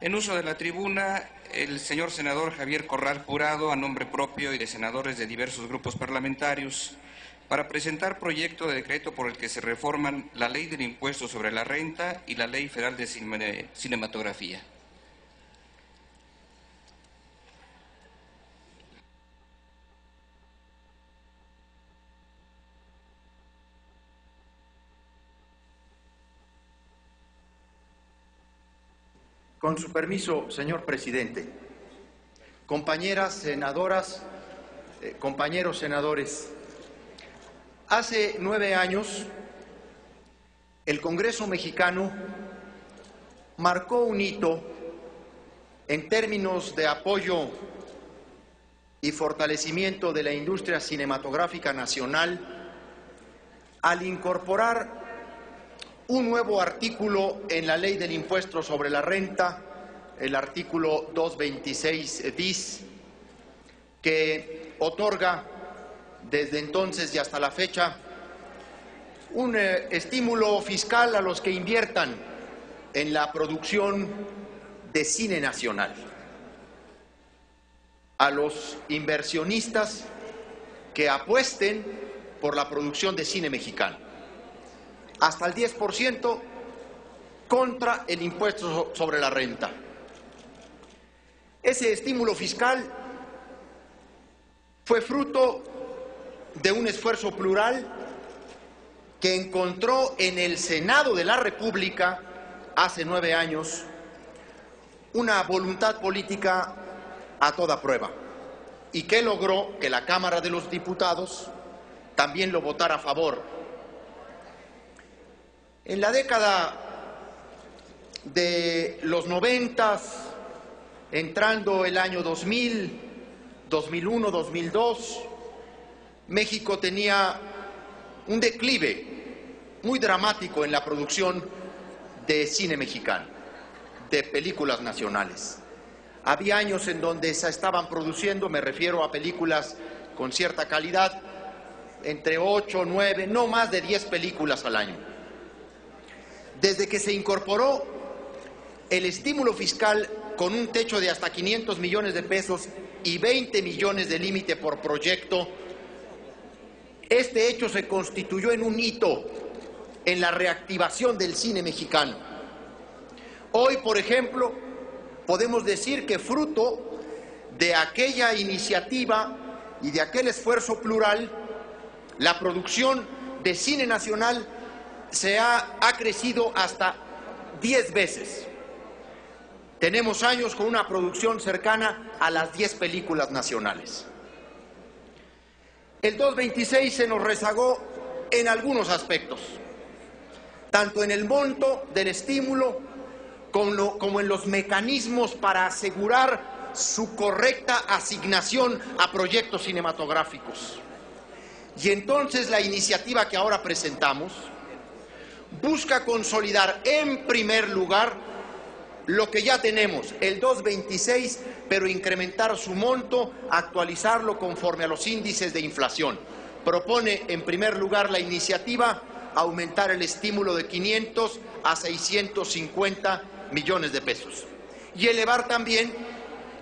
En uso de la tribuna, el señor senador Javier Corral Jurado, a nombre propio y de senadores de diversos grupos parlamentarios, para presentar proyecto de decreto por el que se reforman la Ley del Impuesto sobre la Renta y la Ley Federal de Cinematografía. Con su permiso, señor presidente, compañeras senadoras, compañeros senadores, hace 9 años el Congreso mexicano marcó un hito en términos de apoyo y fortalecimiento de la industria cinematográfica nacional al incorporar un nuevo artículo en la Ley del Impuesto sobre la Renta, el artículo 226 bis, que otorga desde entonces y hasta la fecha un estímulo fiscal a los que inviertan en la producción de cine nacional, a los inversionistas que apuesten por la producción de cine mexicano, hasta el 10% contra el impuesto sobre la renta. Ese estímulo fiscal fue fruto de un esfuerzo plural que encontró en el Senado de la República hace 9 años una voluntad política a toda prueba y que logró que la Cámara de los Diputados también lo votara a favor. En la década de los 90, entrando el año 2000, 2001, 2002, México tenía un declive muy dramático en la producción de cine mexicano, de películas nacionales. Había años en donde se estaban produciendo, me refiero a películas con cierta calidad, entre 8, 9, no más de 10 películas al año. Desde que se incorporó el estímulo fiscal con un techo de hasta 500 millones de pesos y 20 millones de límite por proyecto, este hecho se constituyó en un hito en la reactivación del cine mexicano. Hoy, por ejemplo, podemos decir que fruto de aquella iniciativa y de aquel esfuerzo plural, la producción de cine nacional ha crecido hasta 10 veces. Tenemos años con una producción cercana a las 10 películas nacionales. El 226 se nos rezagó en algunos aspectos, tanto en el monto del estímulo como en los mecanismos para asegurar su correcta asignación a proyectos cinematográficos. Y entonces la iniciativa que ahora presentamos busca consolidar en primer lugar lo que ya tenemos, el 226, pero incrementar su monto, actualizarlo conforme a los índices de inflación. Propone en primer lugar la iniciativa aumentar el estímulo de 500 a 650 millones de pesos y elevar también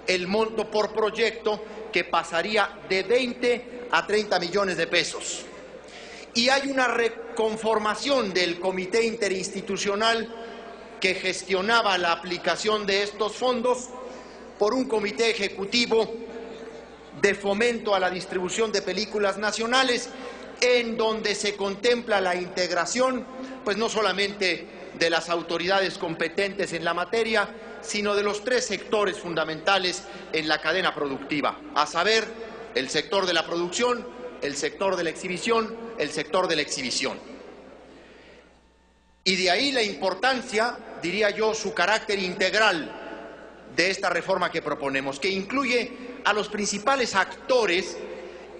el monto por proyecto, que pasaría de 20 a 30 millones de pesos. Y hay una reconformación del Comité Interinstitucional que gestionaba la aplicación de estos fondos por un comité ejecutivo de fomento a la distribución de películas nacionales, en donde se contempla la integración, pues no solamente de las autoridades competentes en la materia, sino de los 3 sectores fundamentales en la cadena productiva, a saber, el sector de la producción, el sector de la exhibición, el sector de la exhibición. Y de ahí la importancia, diría yo, su carácter integral de esta reforma que proponemos, que incluye a los principales actores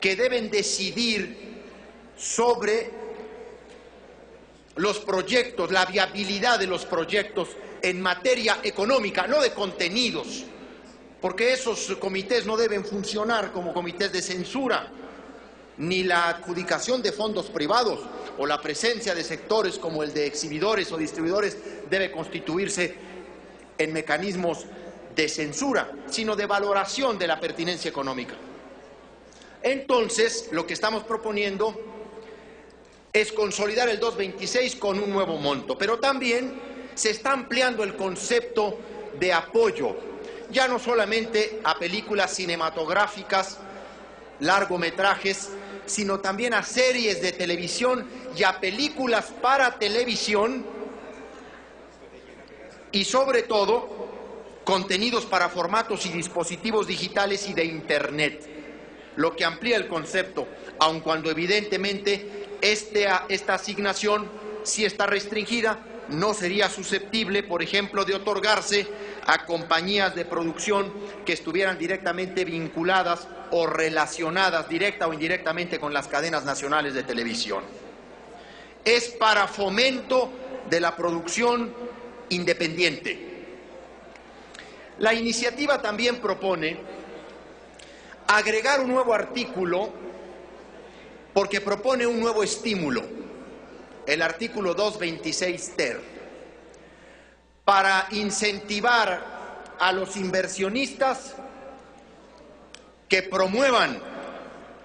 que deben decidir sobre los proyectos, la viabilidad de los proyectos en materia económica, no de contenidos, porque esos comités no deben funcionar como comités de censura, ni la adjudicación de fondos privados o la presencia de sectores como el de exhibidores o distribuidores debe constituirse en mecanismos de censura, sino de valoración de la pertinencia económica. Entonces, lo que estamos proponiendo es consolidar el 226 con un nuevo monto, pero también se está ampliando el concepto de apoyo, ya no solamente a películas cinematográficas, largometrajes, sino también a series de televisión y a películas para televisión y sobre todo contenidos para formatos y dispositivos digitales y de Internet, lo que amplía el concepto, aun cuando evidentemente esta asignación, si está restringida, no sería susceptible, por ejemplo, de otorgarse a compañías de producción que estuvieran directamente vinculadas o relacionadas directa o indirectamente con las cadenas nacionales de televisión. Es para fomento de la producción independiente. La iniciativa también propone agregar un nuevo artículo porque propone un nuevo estímulo, el artículo 226 ter, para incentivar a los inversionistas que promuevan,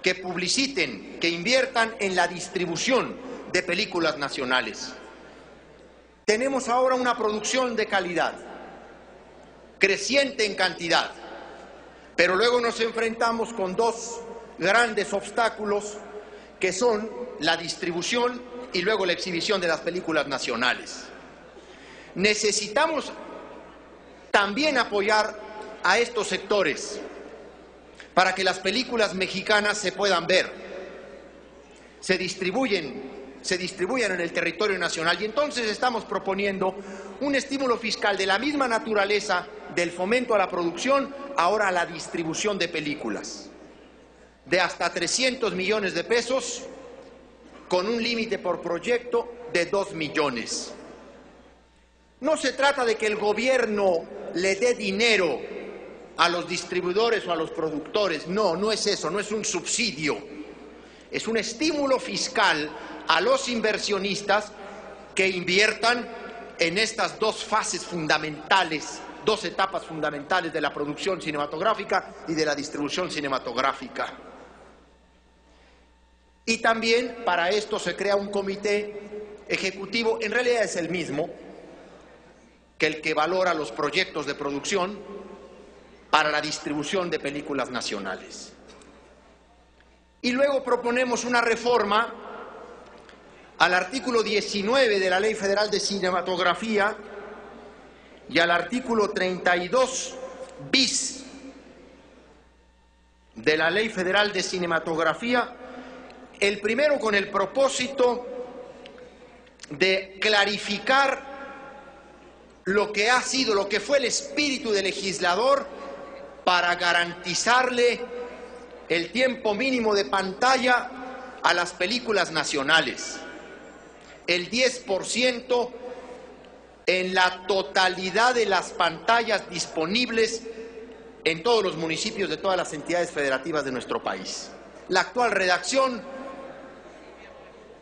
que publiciten, que inviertan en la distribución de películas nacionales. Tenemos ahora una producción de calidad, creciente en cantidad, pero luego nos enfrentamos con dos grandes obstáculos que son la distribución y luego la exhibición de las películas nacionales. Necesitamos también apoyar a estos sectores para que las películas mexicanas se puedan ver, se distribuyan en el territorio nacional, y entonces estamos proponiendo un estímulo fiscal de la misma naturaleza del fomento a la producción, ahora a la distribución de películas, de hasta 300 millones de pesos, con un límite por proyecto de 2 millones. No se trata de que el gobierno le dé dinero a los distribuidores o a los productores, no es eso, no es un subsidio, es un estímulo fiscal a los inversionistas que inviertan en estas dos fases fundamentales, dos etapas fundamentales de la producción cinematográfica y de la distribución cinematográfica. Y también para esto se crea un comité ejecutivo, en realidad es el mismo que el que valora los proyectos de producción para la distribución de películas nacionales. Y luego proponemos una reforma al artículo 19 de la Ley Federal de Cinematografía y al artículo 32 bis de la Ley Federal de Cinematografía, el primero con el propósito de clarificar lo que ha sido, lo que fue el espíritu del legislador para garantizarle el tiempo mínimo de pantalla a las películas nacionales, el 10% en la totalidad de las pantallas disponibles en todos los municipios de todas las entidades federativas de nuestro país. La actual redacción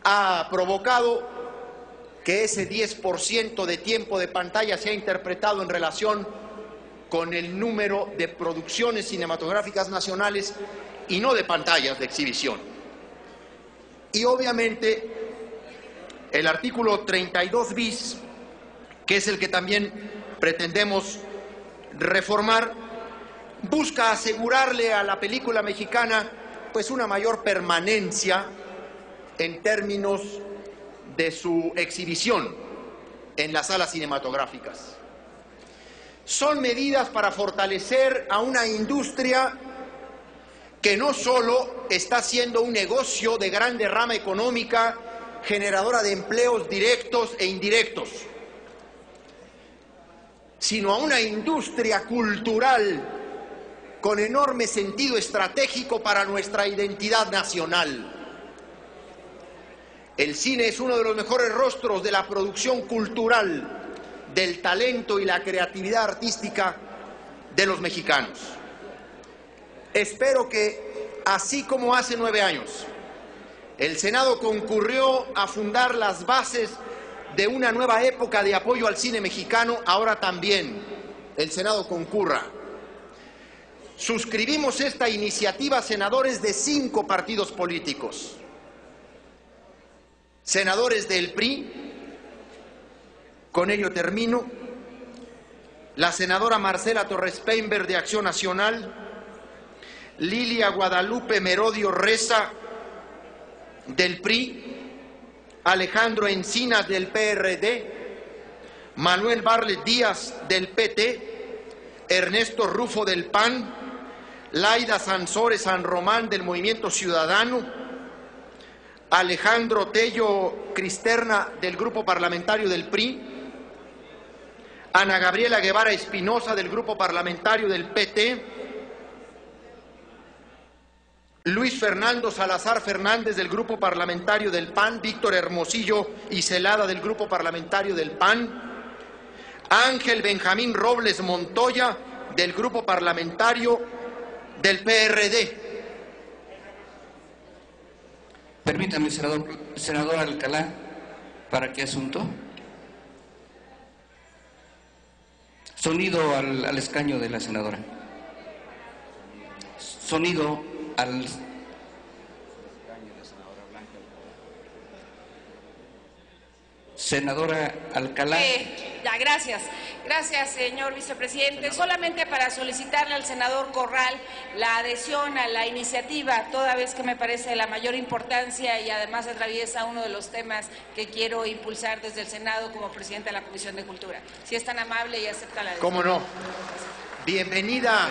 ha provocado que ese 10% de tiempo de pantalla sea interpretado en relación con el número de producciones cinematográficas nacionales y no de pantallas de exhibición. Y obviamente el artículo 32 bis, que es el que también pretendemos reformar, busca asegurarle a la película mexicana pues una mayor permanencia en términos de su exhibición en las salas cinematográficas. Son medidas para fortalecer a una industria que no solo está haciendo un negocio de gran derrama económica, generadora de empleos directos e indirectos, sino a una industria cultural con enorme sentido estratégico para nuestra identidad nacional. El cine es uno de los mejores rostros de la producción cultural, del talento y la creatividad artística de los mexicanos. Espero que, así como hace 9 años, el Senado concurrió a fundar las bases de una nueva época de apoyo al cine mexicano, ahora también el Senado concurra. Suscribimos esta iniciativa senadores de 5 partidos políticos, senadores del PRI, con ello termino, la senadora Marcela Torres Peinberg de Acción Nacional, Lilia Guadalupe Merodio Reza del PRI, Alejandro Encinas del PRD, Manuel Barlet Díaz del PT, Ernesto Rufo del PAN, Laida Sansores San Román del Movimiento Ciudadano, Alejandro Tello Cristerna del Grupo Parlamentario del PRI, Ana Gabriela Guevara Espinosa del Grupo Parlamentario del PT, Luis Fernando Salazar Fernández del Grupo Parlamentario del PAN, Víctor Hermosillo y Celada del Grupo Parlamentario del PAN, Ángel Benjamín Robles Montoya del Grupo Parlamentario del PRD. Permítame, senador Alcalá, ¿para qué asunto? Sonido al escaño de la senadora. Sonido al... Senadora Alcalá. Ya, gracias. Gracias, señor vicepresidente. Solamente para solicitarle al senador Corral la adhesión a la iniciativa, toda vez que me parece de la mayor importancia y además atraviesa uno de los temas que quiero impulsar desde el Senado como presidenta de la Comisión de Cultura. Si es tan amable y acepta la adhesión. ¿Cómo no? Bienvenida,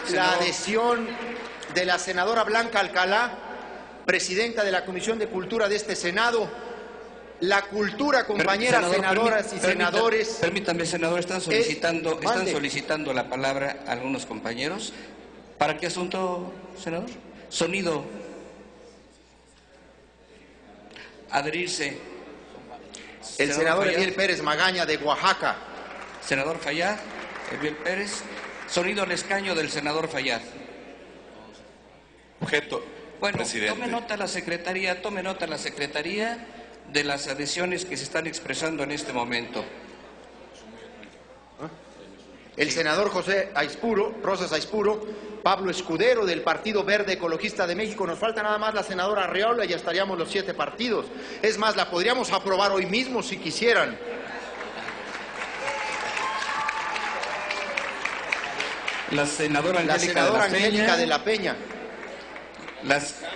la adhesión de la senadora Blanca Alcalá, presidenta de la Comisión de Cultura de este Senado. La cultura, compañeras senadoras y senadores... Permítame, senador, están solicitando la palabra algunos compañeros. ¿Para qué asunto, senador? Sonido. Adherirse. El senador Eviel Pérez Magaña de Oaxaca. Senador Fayad, Eviel Pérez. Sonido al escaño del senador Fayad. Objeto, bueno, presidente. Tome nota la Secretaría de las adhesiones que se están expresando en este momento. El senador José Aispuro, Rosas Aispuro, Pablo Escudero del Partido Verde Ecologista de México. Nos falta nada más la senadora Arreola y ya estaríamos los 7 partidos. Es más, la podríamos aprobar hoy mismo si quisieran. La senadora Angélica de la Peña.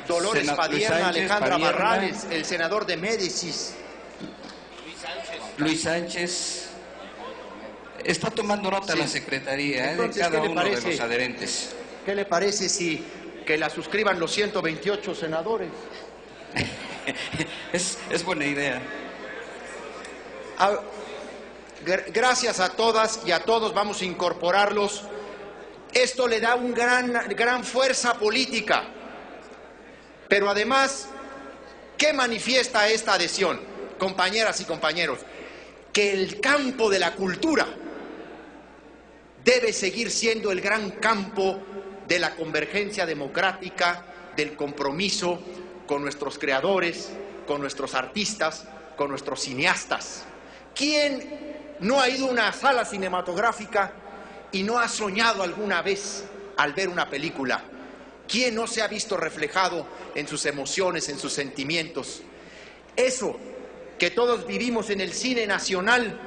Dolores Padierna, Alejandra Barrales, el senador de Médicis. Luis Sánchez. Está tomando nota la Secretaría. Entonces, de cada uno de los adherentes. ¿Qué le parece si que la suscriban los 128 senadores? es buena idea. Gracias a todas y a todos, vamos a incorporarlos. Esto le da una gran fuerza política. Pero además, ¿qué manifiesta esta adhesión, compañeras y compañeros? Que el campo de la cultura debe seguir siendo el gran campo de la convergencia democrática, del compromiso con nuestros creadores, con nuestros artistas, con nuestros cineastas. ¿Quién no ha ido a una sala cinematográfica y no ha soñado alguna vez al ver una película? ¿Quién no se ha visto reflejado en sus emociones, en sus sentimientos? Eso que todos vivimos en el cine nacional,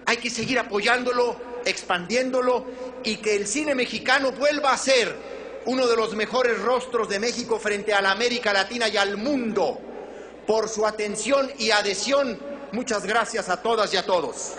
hay que seguir apoyándolo, expandiéndolo y que el cine mexicano vuelva a ser uno de los mejores rostros de México frente a la América Latina y al mundo. Por su atención y adhesión, muchas gracias a todas y a todos.